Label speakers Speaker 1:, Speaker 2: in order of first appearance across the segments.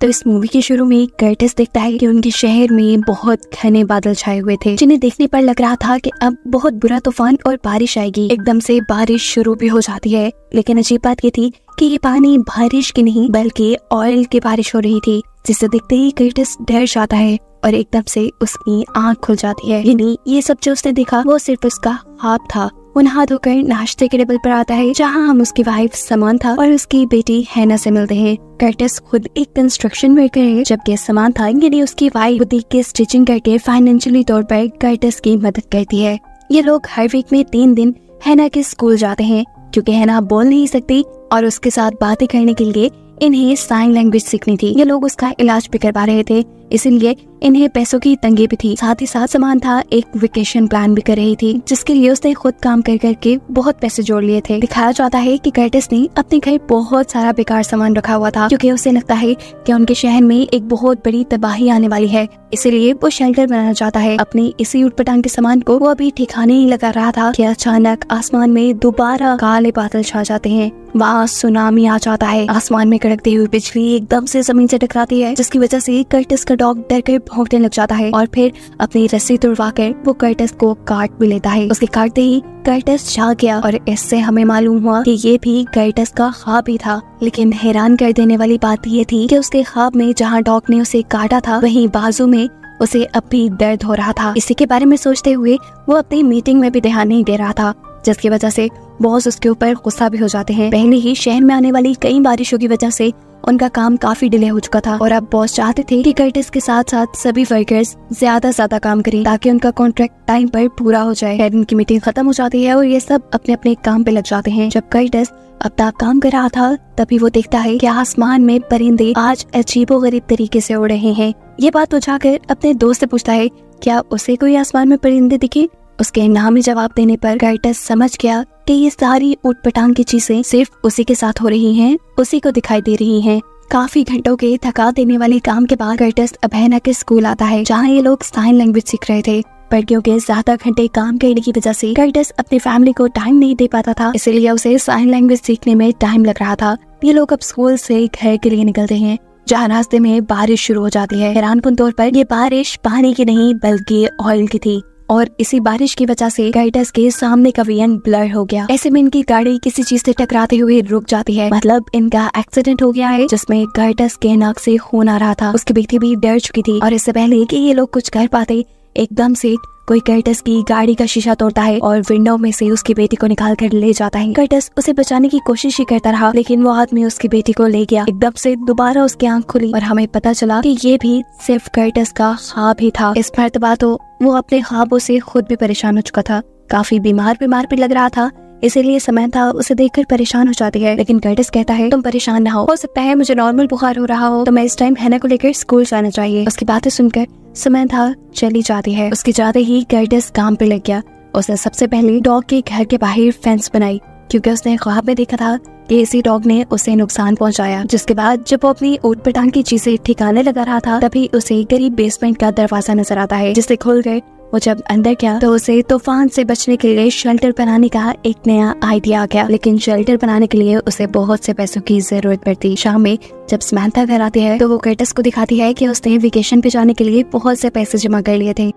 Speaker 1: तो इस मूवी के शुरू में कर्टिस देखता है कि उनके शहर में बहुत घने बादल छाए हुए थे, जिन्हें देखने पर लग रहा था कि अब बहुत बुरा तूफान और बारिश आएगी। एकदम से बारिश शुरू भी हो जाती है, लेकिन अजीब बात ये थी कि ये पानी बारिश की नहीं बल्कि ऑयल की बारिश हो रही थी, जिसे देखते ही कर्टिस डर जाता है और एकदम से उसकी आंख खुल जाती है। यानी ये सब जो उसने देखा वो सिर्फ उसका ख्वाब था। वो नहा धोकर नाश्ते के टेबल पर आता है, जहाँ हम उसकी वाइफ समांथा और उसकी बेटी हैना से मिलते हैं। कर्टिस खुद एक कंस्ट्रक्शन वर्कर है, जबकि समांथा यानी उसकी वाइफ बुटीक की स्टिचिंग करके फाइनेंशियली तौर पर कर्टिस की मदद करती है। ये लोग हर वीक में 3 दिन हैना के स्कूल जाते हैं, क्योंकि हैना बोल नहीं सकती और उसके साथ बातें करने के लिए इन्हें साइन लैंग्वेज सीखनी थी। ये लोग उसका इलाज भी करवा रहे थे, इसीलिए इन्हें पैसों की तंगी भी थी। साथ ही साथ समांथा एक वेकेशन प्लान भी कर रही थी, जिसके लिए उसने खुद काम कर करके बहुत पैसे जोड़ लिए थे। दिखाया जाता है कि कर्टिस ने अपने घर बहुत सारा बेकार सामान रखा हुआ था, क्योंकि उसे लगता है कि उनके शहर में एक बहुत बड़ी तबाही आने वाली है, इसीलिए वो शेल्टर बनाना चाहता है। अपनी इसी उटपटांग के सामान को वो अभी ठिकाने ही लगा रहा था कि अचानक आसमान में दोबारा काले बादल छा जाते हैं। वहाँ सुनामी आ जाता है। आसमान में कड़कती हुई बिजली एकदम से जमीन से टकराती है, जिसकी वजह से कर्टिस का डॉग डर कर भौंकने लग जाता है और फिर अपनी रस्सी तुड़वाकर वो कर्टिस को काट भी लेता है। उसके काटते ही कर्टिस जाग गया और इससे हमें मालूम हुआ कि ये भी कर्टिस का ख्वाब ही था। लेकिन हैरान कर देने वाली बात ये थी कि उसके ख्वाब में जहाँ डॉग ने उसे काटा था, वहीं बाजू में उसे अब भी दर्द हो रहा था। इसी के बारे में सोचते हुए वो अपनी मीटिंग में भी ध्यान नहीं दे रहा था, जिसकी वजह से बॉस उसके ऊपर गुस्सा भी हो जाते हैं। पहले ही शहर में आने वाली कई बारिशों की वजह से उनका काम काफी डिले हो चुका था और अब बॉस चाहते थे कि कर्टिस के साथ साथ सभी वर्कर्स ज्यादा से ज्यादा काम करें ताकि उनका कॉन्ट्रैक्ट टाइम पर पूरा हो जाए। फिर उनकी मीटिंग खत्म हो जाती है और ये सब अपने अपने काम पे लग जाते हैं। जब कर्टिस अपना काम कर रहा था, तभी वो देखता है कि आसमान में परिंदे आज अजीबोगरीब तरीके से उड़ रहे हैं। ये बात उठाकर अपने दोस्त से पूछता है क्या उसे कोई आसमान में परिंदे दिखे। उसके ना में जवाब देने पर कर्टिस समझ गया कि ये सारी ऊटपटांग की चीजें सिर्फ उसी के साथ हो रही हैं, उसी को दिखाई दे रही हैं। काफी घंटों के थका देने वाले काम के बाद कर्टिस अब हैना के स्कूल आता है, जहाँ ये लोग साइन लैंग्वेज सीख रहे थे। पर क्योंकि ज्यादा घंटे काम करने की वजह से कर्टिस अपनी फैमिली को टाइम नहीं दे पाता था, इसलिए उसे साइन लैंग्वेज सीखने में टाइम लग रहा था। ये लोग अब स्कूल से घर के लिए निकलते हैं, जहाँ रास्ते में बारिश शुरू हो जाती है। हैरानकुन तौर पर ये बारिश पानी की नहीं बल्कि ऑयल की थी और इसी बारिश की वजह से कर्टिस के सामने का विजन ब्लर हो गया। ऐसे में इनकी गाड़ी किसी चीज से टकराते हुए रुक जाती है। मतलब इनका एक्सीडेंट हो गया है, जिसमें कर्टिस के नाक से खून आ रहा था। उसकी बेटी भी डर चुकी थी और इससे पहले कि ये लोग कुछ कर पाते, एकदम से कोई कर्टिस की गाड़ी का शीशा तोड़ता है और विंडो में से उसकी बेटी को निकाल कर ले जाता है। कर्टिस उसे बचाने की कोशिश ही करता रहा, लेकिन वो आदमी उसकी बेटी को ले गया। एकदम से दोबारा उसकी आंख खुली और हमें पता चला कि ये भी सिर्फ कर्टिस का ख्वाब ही था। इस मर्तबा तो वो अपने ख्वाबों से खुद भी परेशान हो चुका था। काफी बीमार भी लग रहा था, इसीलिए समांथा उसे देखकर परेशान हो जाती है। लेकिन कर्टिस कहता है तुम परेशान ना हो सकता है मुझे नॉर्मल बुखार हो रहा हो, तो मैं इस टाइम हैना को लेकर स्कूल जाना चाहिए। उसकी बातें सुनकर समांथा चली जाती है। उसके जाते ही कर्टिस काम पे लग गया। उसने सबसे पहले डॉग के घर के बाहर फेंस बनाई, क्योंकि उसने ख्वाब में देखा था कि इसी डॉग ने उसे नुकसान पहुंचाया। जिसके बाद जब वो अपनी ऊटपटांग की चीजें ठिकाने लगा रहा था, तभी उसे करीब बेसमेंट का दरवाजा नजर आता है, जिसे खोल कर वो जब अंदर गया तो उसे तूफान से बचने के लिए शेल्टर बनाने का एक नया आइडिया आ गया। लेकिन शेल्टर बनाने के लिए उसे बहुत से पैसों की जरूरत पड़ती। शाम में जब समांथा घर आती है तो वो कर्टिस को दिखाती है कि उसने वेकेशन पे जाने के लिए बहुत से पैसे जमा कर लिए थे।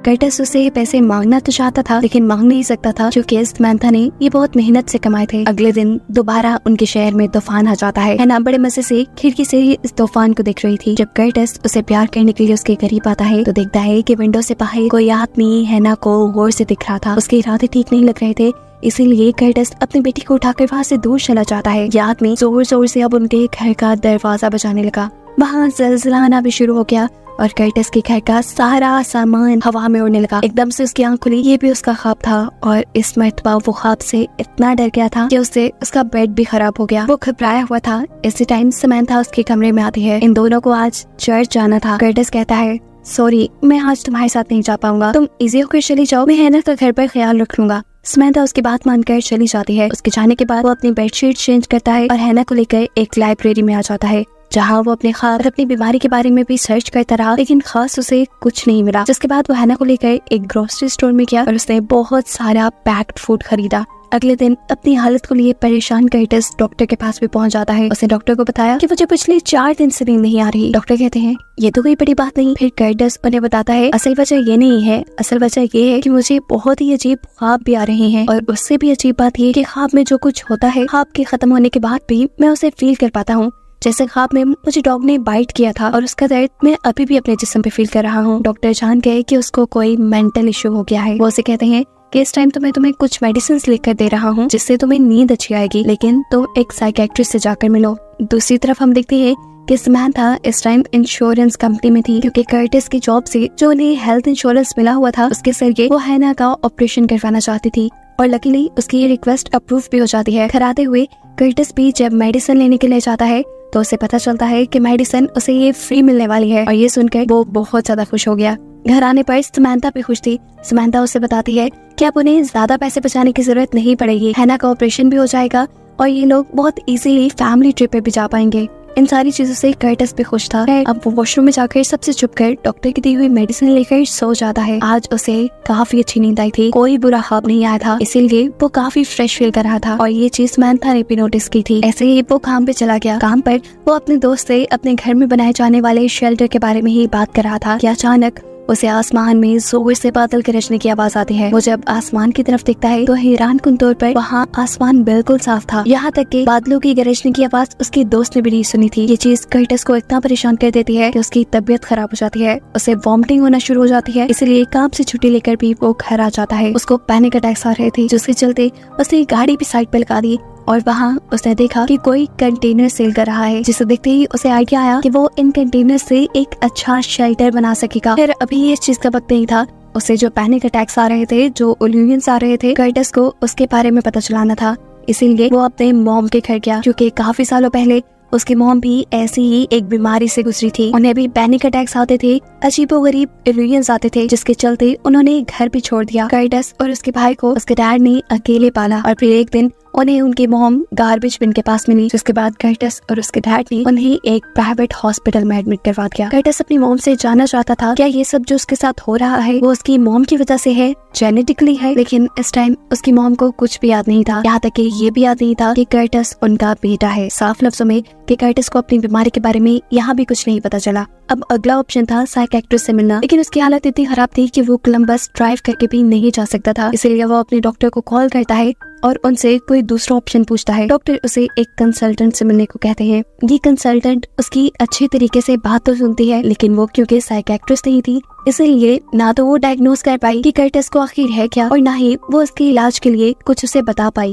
Speaker 1: कर्टिस उसे पैसे मांगना तो चाहता था, लेकिन मांग नहीं सकता था, क्योंकि समांथा ने ये बहुत मेहनत से कमाए थे। अगले दिन दोबारा उनके शहर में तूफान आ जाता है। हैना बड़े मजे से खिड़की से ही इस तूफान को देख रही थी। जब कर्टिस उसे प्यार करने के लिए उसके करीब आता है तो देखता है कि विंडो से बाहर कोई आदमी हैना को गौर से दिख रहा था। उसके इरादे ठीक नहीं लग रहे थे, इसीलिए कर्टिस अपनी बेटी को उठाकर वहाँ से दूर चला जाता है। ये आदमी जोर जोर से अब उनके घर का दरवाजा बजाने लगा। वहाँ ज़लज़ला आना भी शुरू हो गया और कर्टिस के घर का सारा सामान हवा में उड़ने लगा। एकदम से उसकी आंख खुली। ये भी उसका ख्वाब था और इस मर्तबा वो ख्वाब से इतना डर गया था कि उससे उसका बेड भी खराब हो गया। वो घबराया हुआ था। इसी टाइम समांथा उसके कमरे में आती है। इन दोनों को आज चर्च जाना था। कर्टिस कहता है सॉरी, मैं आज तुम्हारे साथ नहीं जा पाऊंगा, तुम इजी होकर चली जाओ, मैं हैना का घर पर ख्याल रख लूंगा। समांथा उसकी बात मानकर चली जाती है। उसके जाने के बाद वो अपनी बेडशीट चेंज करता है और हैना को लेकर एक लाइब्रेरी में आ जाता है, जहाँ वो अपने ख्वाब और अपनी बीमारी के बारे में भी सर्च करता रहा, लेकिन खास उसे कुछ नहीं मिला। जिसके बाद वो हैना को लेकर एक ग्रोसरी स्टोर में गया और उसने बहुत सारा पैक्ड फूड खरीदा। अगले दिन अपनी हालत को लिए परेशान कर्टिस डॉक्टर के पास भी पहुंच जाता है। उसने डॉक्टर को बताया कि मुझे पिछले 4 दिन से नींद नहीं आ रही। डॉक्टर कहते हैं ये तो कोई बड़ी बात नहीं। फिर कर्टिस उन्हें बताता है असल वजह ये नहीं है, असल वजह ये है कि मुझे बहुत ही अजीब ख्वाब भी आ रहे हैं, और उससे भी अजीब बात ये कि ख्वाब में जो कुछ होता है ख्वाब के खत्म होने के बाद भी मैं उसे फील कर पाता हूँ। जैसे ख्वाब में मुझे डॉग ने बाइट किया था और उसका दर्द मैं अभी भी अपने जिस्म पे फील कर रहा हूँ। डॉक्टर जान गए कि उसको कोई मेंटल इश्यू हो गया है। वो उसे कहते हैं कि इस टाइम तो मैं तुम्हें कुछ मेडिसिन लिख कर दे रहा हूँ जिससे तुम्हें नींद अच्छी आएगी, लेकिन तुम एक साइकियाट्रिस्ट से जाकर मिलो। दूसरी तरफ हम देखते हैं कि समंथा इस टाइम इंश्योरेंस कंपनी में थी, क्योंकि कर्टिस की जॉब से जो उन्हें हेल्थ इंश्योरेंस मिला हुआ था उसके जरिए वो हैना का ऑपरेशन करवाना चाहती थी, और लकीली उसकी ये रिक्वेस्ट अप्रूव भी हो जाती है। घर आते हुए कर्टिस भी जब मेडिसिन लेने के लिए जाता है तो उसे पता चलता है कि मेडिसिन उसे ये फ्री मिलने वाली है, और ये सुनकर वो बहुत ज्यादा खुश हो गया। घर आने पर समंथा भी खुश थी। समंथा उसे बताती है कि अब उन्हें ज्यादा पैसे बचाने की जरूरत नहीं पड़ेगी, हैना का ऑपरेशन भी हो जाएगा और ये लोग बहुत इजीली फैमिली ट्रिप पे भी जा पाएंगे। इन सारी चीजों से कर्टिस भी खुश था। अब वो वॉशरूम में जाकर सबसे छुपकर डॉक्टर की दी हुई मेडिसिन लेकर सो जाता है। आज उसे काफी अच्छी नींद आई थी, कोई बुरा ख्वाब नहीं आया था, इसीलिए वो काफी फ्रेश फील कर रहा था, और ये चीज समंथा ने भी नोटिस की थी। ऐसे ही वो काम पे चला गया। काम पर वो अपने दोस्त से अपने घर में बनाए जाने वाले शेल्टर के बारे में ही बात कर रहा था कि अचानक उसे आसमान में जोर से बादल गरजने की आवाज आती है। वो जब आसमान की तरफ देखता है तो हैरानकुन तौर पर वहाँ आसमान बिल्कुल साफ था, यहाँ तक कि बादलों की गरजने की आवाज उसके दोस्त ने भी नहीं सुनी थी। ये चीज कर्टिस को इतना परेशान कर देती है कि उसकी तबीयत खराब हो जाती है, उसे वॉमिटिंग होना शुरू हो जाती है, इसलिए काम से छुट्टी लेकर भी वो घर आ जाता है। उसको पैनिक अटैक्स आ रहे थे, जिसके चलते उसने गाड़ी भी साइड पे लगा दी, और वहाँ उसने देखा कि कोई कंटेनर सेल कर रहा है, जिसे देखते ही उसे आइडिया आया कि वो इन कंटेनर से एक अच्छा शेल्टर बना सकेगा। फिर अभी ये चीज का वक्त नहीं था, उसे जो पैनिक अटैक्स आ रहे थे, जो इल्यूजन्स आ रहे थे, कर्टिस को उसके बारे में पता चलाना था। इसीलिए वो अपने मॉम के घर गया, क्योंकि काफी सालों पहले उसकी मॉम भी ऐसी ही एक बीमारी से गुजरी थी। उन्हें भी पैनिक अटैक्स आते थे, अजीबोगरीब इल्यूजन्स आते थे, जिसके चलते उन्होंने घर भी छोड़ दिया। कर्टिस और उसके भाई को उसके डैड ने अकेले पाला, और फिर एक दिन उन्हें उनकी मॉम गार्बेज बिन के पास मिली, जिसके बाद कर्टिस और उसके डैड ने उन्हें एक प्राइवेट हॉस्पिटल में एडमिट करवा दिया। कर्टिस अपनी मॉम से जानना चाहता था क्या ये सब जो उसके साथ हो रहा है वो उसकी मॉम की वजह से है, जेनेटिकली है, लेकिन इस टाइम उसकी मॉम को कुछ भी याद नहीं था। यहाँ तक कि ये भी याद नहीं था कि कर्टिस उनका बेटा है। साफ लफ्जों में कि कर्टिस को अपनी बीमारी के बारे में यहाँ भी कुछ नहीं पता चला। अब अगला ऑप्शन था साइकियाट्रिस्ट से मिलना, लेकिन उसकी हालत इतनी खराब थी कि वो कोलंबस ड्राइव करके भी नहीं जा सकता था। इसीलिए वो अपने डॉक्टर को कॉल करता है और उनसे कोई दूसरा ऑप्शन पूछता है। डॉक्टर उसे एक कंसल्टेंट से मिलने को कहते हैं। ये कंसल्टेंट उसकी अच्छे तरीके से बात तो सुनती है, लेकिन वो क्योंकि साइकियाट्रिस्ट नहीं थी, इसलिए ना तो वो डायग्नोज कर पाई कि कर्टिस को आखिर है क्या, और ना ही वो उसके इलाज के लिए कुछ उसे बता पाई।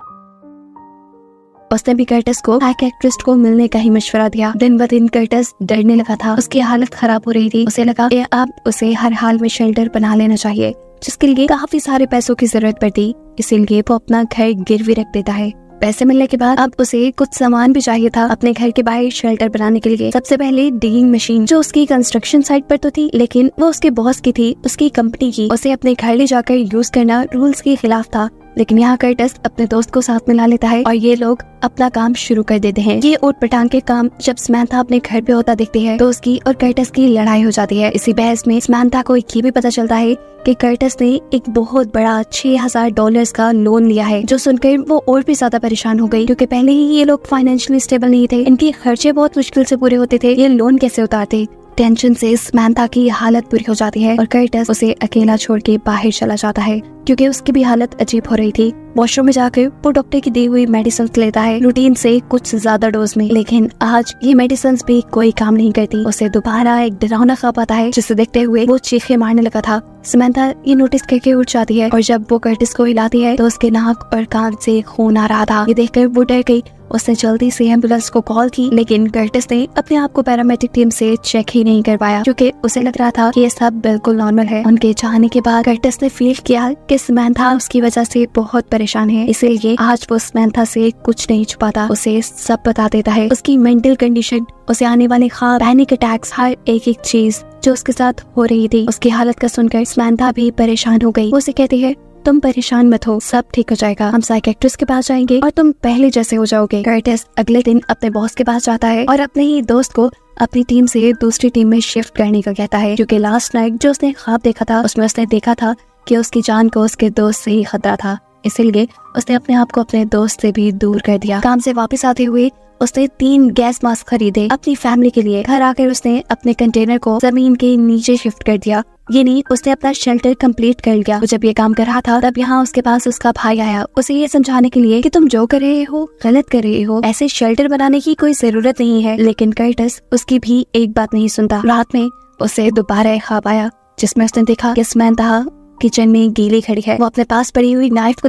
Speaker 1: उसने भी कर्टिस को साइकियाट्रिस्ट को मिलने का ही मशवरा दिया। दिन ब दिन कर्टिस डरने लगा था, उसकी हालत खराब हो रही थी। उसे लगा कि अब उसे हर हाल में शेल्टर बना लेना चाहिए, जिसके लिए काफी सारे पैसों की जरूरत पड़ती, इसीलिए वो अपना घर गिरवी रख देता है। पैसे मिलने के बाद अब उसे कुछ सामान भी चाहिए था अपने घर के बाहर शेल्टर बनाने के लिए। सबसे पहले डिगिंग मशीन, जो उसकी कंस्ट्रक्शन साइट पर तो थी, लेकिन वो उसके बॉस की थी, उसकी कंपनी की। उसे अपने घर ले जाकर यूज करना रूल्स के खिलाफ था, लेकिन यहाँ कर्टिस अपने दोस्त को साथ में ला लेता है और ये लोग अपना काम शुरू कर देते हैं। ये ऊट पटांग के काम जब समंथा अपने घर पे होता देखती है तो उसकी और कर्टिस की लड़ाई हो जाती है। इसी बहस में समंथा को ये भी पता चलता है कि कर्टिस ने एक बहुत बड़ा $6000 का लोन लिया है, जो सुनकर वो और भी ज्यादा परेशान हो गई, क्योंकि पहले ही ये लोग फाइनेंशियली स्टेबल नहीं थे, इनके खर्चे बहुत मुश्किल से पूरे होते थे, ये लोन कैसे उतारते। टेंशन से समंथा की हालत बुरी हो जाती है और कर्टिस उसे अकेला छोड़ के बाहर चला जाता है, क्योंकि उसकी भी हालत अजीब हो रही थी। वॉशरूम में जाकर वो डॉक्टर की दी हुई मेडिसिन लेता है, रूटीन से कुछ ज्यादा डोज में, लेकिन आज ये मेडिसिन भी कोई काम नहीं करती। उसे दोबारा एक डरावना ख्वाब आता है, जिसे देखते हुए वो चीखें मारने लगा था। समंथा ये नोटिस करके उठ जाती है और जब वो कर्टिस को हिलाती है तो उसके नाक और कान से खून आ रहा था। ये देखकर वो डर गई। उसने जल्दी से एम्बुलेंस को कॉल की, लेकिन कर्टिस ने अपने आप को पैरामेडिक टीम से चेक ही नहीं कर पाया, क्योंकि उसे लग रहा था कि ये सब बिल्कुल नॉर्मल है। उनके जाने के बाद कर्टिस ने फील किया कि समंथा उसकी वजह से बहुत परेशान है, इसीलिए आज वो समंथा से कुछ नहीं छुपाता, उसे सब बता देता है। उसकी मेंटल कंडीशन, उसे आने वाले ख्वाब, पैनिक अटैक्स, हर एक चीज जो उसके साथ हो रही थी। उसकी हालत का सुनकर समंथा भी परेशान हो गई। वो उसे कहती है, तुम परेशान मत हो, सब ठीक हो जाएगा, हम साइकियाट्रिस्ट के पास जाएंगे और तुम पहले जैसे हो जाओगे। कर्टिस अगले दिन अपने बॉस के पास जाता है और अपने ही दोस्त को अपनी टीम से दूसरी टीम में शिफ्ट करने का कहता है, क्योंकि लास्ट नाइट जो उसने ख्वाब देखा था उसमें उसने देखा था कि उसकी जान को उसके दोस्त से ही खतरा था। इसीलिए उसने अपने आप को अपने दोस्त से भी दूर कर दिया। काम से वापस आते हुए उसने 3 गैस मास्क खरीदे अपनी फैमिली के लिए। घर आकर उसने अपने कंटेनर को जमीन के नीचे शिफ्ट कर दिया। ये नहीं, उसने अपना शेल्टर कंप्लीट कर लिया। तो जब ये काम कर रहा था तब यहाँ उसके पास उसका भाई आया, उसे ये समझाने के लिए कि तुम जो कर रहे हो गलत कर रहे हो, ऐसे शेल्टर बनाने की कोई जरूरत नहीं है। लेकिन कर्टिस उसकी भी एक बात नहीं सुनता। रात में उसे दोबारा एक ख्वाब आया जिसमें उसने देखा कि समंथा किचन में गीली खड़ी है। वो अपने पास पड़ी हुई नाइफ को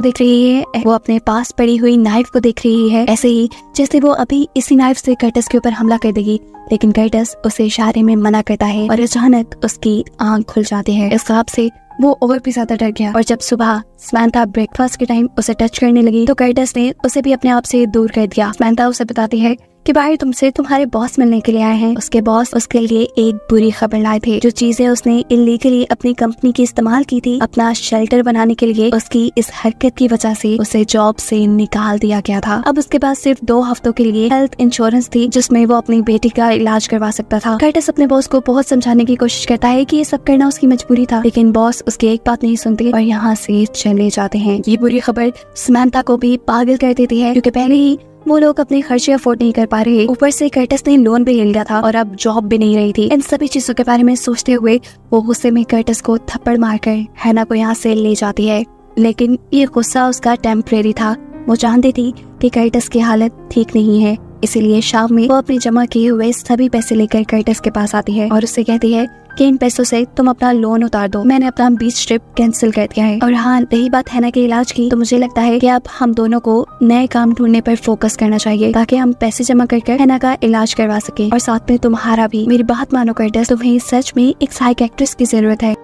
Speaker 1: देख रही है ऐसे ही जैसे वो अभी इसी नाइफ से कर्टिस के ऊपर हमला कर देगी। लेकिन कर्टिस उसे इशारे में मना करता है और अचानक उसकी आंख खुल जाती है। इस ख्वाब से वो और भी ज्यादा डर गया और जब सुबह समंथा ब्रेकफास्ट के टाइम उसे टच करने लगी तो कर्टिस ने उसे भी अपने आप से दूर कर दिया। समंथा उसे बताती है कि भाई तुमसे तुम्हारे बॉस मिलने के लिए आए हैं। उसके बॉस उसके लिए एक बुरी खबर लाए थे। जो चीजें उसने इलीगली अपनी कंपनी की इस्तेमाल की थी अपना शेल्टर बनाने के लिए, उसकी इस हरकत की वजह से उसे जॉब से निकाल दिया गया था। अब उसके पास सिर्फ 2 हफ्तों के लिए हेल्थ इंश्योरेंस थी जिसमें वो अपनी बेटी का इलाज करवा सकता था। कर्टिस अपने बॉस को बहुत समझाने की कोशिश करता है कि ये सब करना उसकी मजबूरी था, लेकिन बॉस उसकी एक बात नहीं सुनते और यहाँ से चले जाते हैं। ये बुरी खबर समंथा को भी पागल कर देती है क्योंकि पहले ही वो लोग अपने खर्चे अफोर्ड नहीं कर पा रहे, ऊपर से कर्टिस ने लोन भी ले लिया था और अब जॉब भी नहीं रही थी। इन सभी चीजों के बारे में सोचते हुए वो गुस्से में कर्टिस को थप्पड़ मारकर हैना को यहाँ से ले जाती है। लेकिन ये गुस्सा उसका टेम्परेरी था। वो जानती थी कि कर्टिस की हालत ठीक नहीं है, इसीलिए शाम में वो अपने जमा किए हुए सभी पैसे लेकर कर्टिस के पास आती है और उससे कहती है कि इन पैसों से तुम अपना लोन उतार दो, मैंने अपना बीच ट्रिप कैंसिल कर दिया है। और हाँ, रही बात हैना के इलाज की, तो मुझे लगता है कि अब हम दोनों को नए काम ढूंढने पर फोकस करना चाहिए ताकि हम पैसे जमा कर हैना का इलाज करवा सके और साथ में तुम्हारा भी। मेरी बात मानो कर्टिस, तुम्हें सच में एक साइकियाट्रिस्ट की जरूरत है।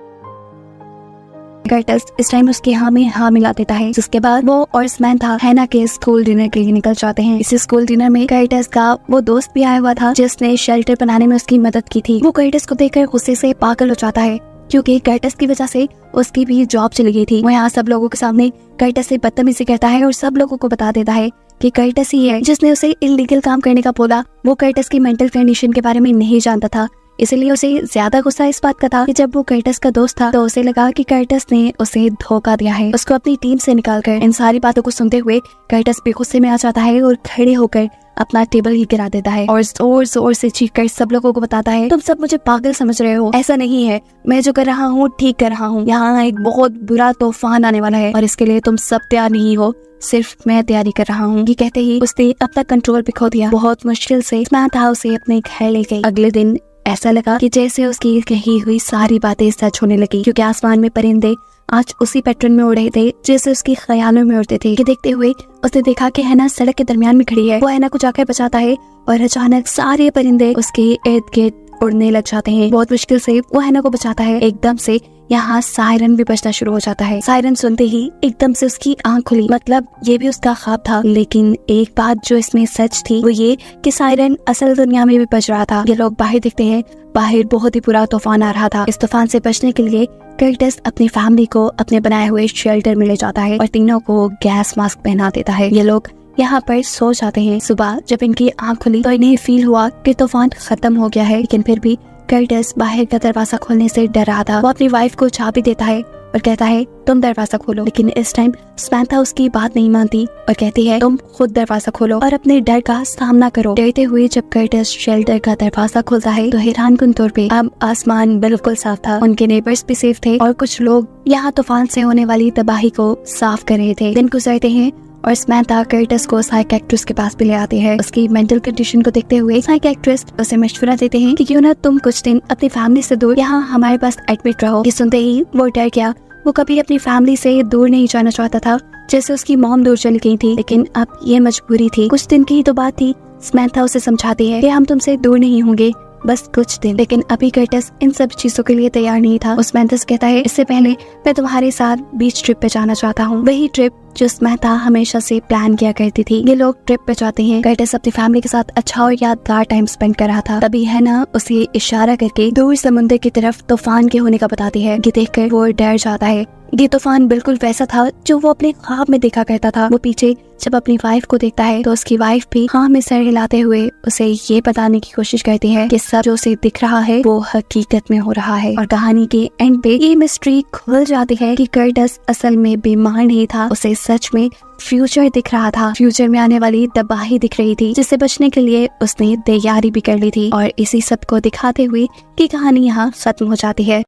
Speaker 1: कर्टिस इस टाइम उसके हाँ में हाँ मिला देता है, जिसके बाद वो और समंथा हैना के स्कूल डिनर के लिए निकल जाते हैं। इस स्कूल डिनर में कर्टिस का वो दोस्त भी आया हुआ था जिसने शेल्टर बनाने में उसकी मदद की थी। वो कर्टिस को देखकर गुस्से से पागल हो जाता है क्योंकि कर्टिस की वजह से उसकी भी जॉब चली गई थी। वो यहाँ सब लोगों के सामने कर्टिस से बदतमीजी करता है और सब लोगों को बता देता है कि कर्टिस ही है जिसने उसे इलीगल काम करने का बोला। वो कर्टिस की मेंटल कंडीशन के बारे में नहीं जानता था, इसलिए उसे ज्यादा गुस्सा इस बात का था कि जब वो कर्टिस का दोस्त था तो उसे लगा कि कर्टिस ने उसे धोखा दिया है। उसको अपनी टीम से निकालकर इन सारी बातों को सुनते हुए कर्टिस भी गुस्से में आ जाता है और खड़े होकर अपना टेबल ही गिरा देता है और जोर जोर से चीखकर सब लोगों को बताता है, तुम सब मुझे पागल समझ रहे हो, ऐसा नहीं है, मैं जो कर रहा हूँ ठीक कर रहा हूँ। यहाँ एक बहुत बुरा तूफान आने वाला है और इसके लिए तुम सब तैयार नहीं हो, सिर्फ मैं तैयारी कर रहा हूँ। ये कहते ही उसने अपना कंट्रोल भी खो दिया। बहुत मुश्किल से समंथा उसे अपने घर ले गई। अगले दिन ऐसा लगा कि जैसे उसकी कही हुई सारी बातें सच होने लगी क्योंकि आसमान में परिंदे आज उसी पैटर्न में उड़ रहे थे जैसे उसकी ख्यालों में उड़ते थे। कि देखते हुए उसने देखा कि हैना सड़क के दरमियान में खड़ी है। वो हैना को जाकर बचाता है और अचानक सारे परिंदे उसके इर्द गिर्द उड़ने लग जाते हैं। बहुत मुश्किल से वो हैना को बचाता है। एकदम से यहाँ सायरन भी बजना शुरू हो जाता है। सायरन सुनते ही एकदम से उसकी आंख खुली, मतलब ये भी उसका ख्वाब था। लेकिन एक बात जो इसमें सच थी वो ये कि सायरन असल दुनिया में भी बज रहा था। ये लोग बाहर दिखते हैं, बाहर बहुत ही बुरा तूफान आ रहा था। इस तूफान से बचने के लिए कर्टिस अपनी फैमिली को अपने बनाए हुए शेल्टर में ले जाता है और तीनों को गैस मास्क पहना देता है। ये लोग यहाँ पर सो जाते हैं। सुबह जब इनकी आंख खुली तो इन्हें फील हुआ कि तूफान खत्म हो गया है, लेकिन फिर भी कर्टिस बाहर का दरवाजा खोलने से डर रहा था। वो अपनी वाइफ को चाबी देता है और कहता है तुम दरवाजा खोलो, लेकिन इस टाइम समंथा उसकी बात नहीं मानती और कहती है तुम खुद दरवाजा खोलो और अपने डर का सामना करो। डरते हुए जब कर्टिस शेल्टर का दरवाजा खोलता है तो हैरानकुन तौर पे अब आसमान बिल्कुल साफ था। उनके नेबर्स भी सेफ थे और कुछ लोग यहाँ तूफान से होने वाली तबाही को साफ कर रहे थे। दिन गुजरते हैं और समंथा कर्टिस को साइकियाट्रिस्ट के पास भी ले आती है। उसकी मेंटल कंडीशन को देखते हुए साइकियाट्रिस्ट उसे मशवरा देते हैं कि क्यों ना तुम कुछ दिन अपनी फैमिली से दूर यहाँ हमारे पास एडमिट रहो। ये सुनते ही वो डर गया। वो कभी अपनी फैमिली से दूर नहीं जाना चाहता था, जैसे उसकी मॉम दूर चली गई थी, लेकिन अब ये मजबूरी थी। कुछ दिन की ही तो बात थी। समंथा उसे समझाती है कि हम तुमसे दूर नहीं होंगे, बस कुछ दिन। लेकिन अभी कर्टिस इन सब चीजों के लिए तैयार नहीं था। उस समंथा कहता है इससे पहले मैं तुम्हारे साथ बीच ट्रिप पे जाना चाहता हूँ, वही ट्रिप जो समंथा हमेशा से प्लान किया करती थी। ये लोग ट्रिप पे जाते हैं। कर्टिस अपनी फैमिली के साथ अच्छा और यादगार टाइम स्पेंड कर रहा था। तभी हैना उसे इशारा करके दूर समुद्र की तरफ तूफान के होने का बताती है। ये देखकर वो डर जाता है। ये तूफान बिल्कुल वैसा था जो वो अपने ख्वाब में देखा करता था। वो पीछे जब अपनी वाइफ को देखता है तो उसकी वाइफ भी हाँ में सर हिलाते हुए उसे ये बताने की कोशिश करती है कि सब जो उसे दिख रहा है वो हकीकत में हो रहा है। और कहानी के एंड पे ये मिस्ट्री खुल जाती है कि कर्टिस असल में बीमार नहीं था, उसे सच में फ्यूचर दिख रहा था। फ्यूचर में आने वाली तबाही दिख रही थी जिससे बचने के लिए उसने तैयारी भी कर ली थी। और इसी सब को दिखाते हुए कि कहानी यहाँ खत्म हो जाती है।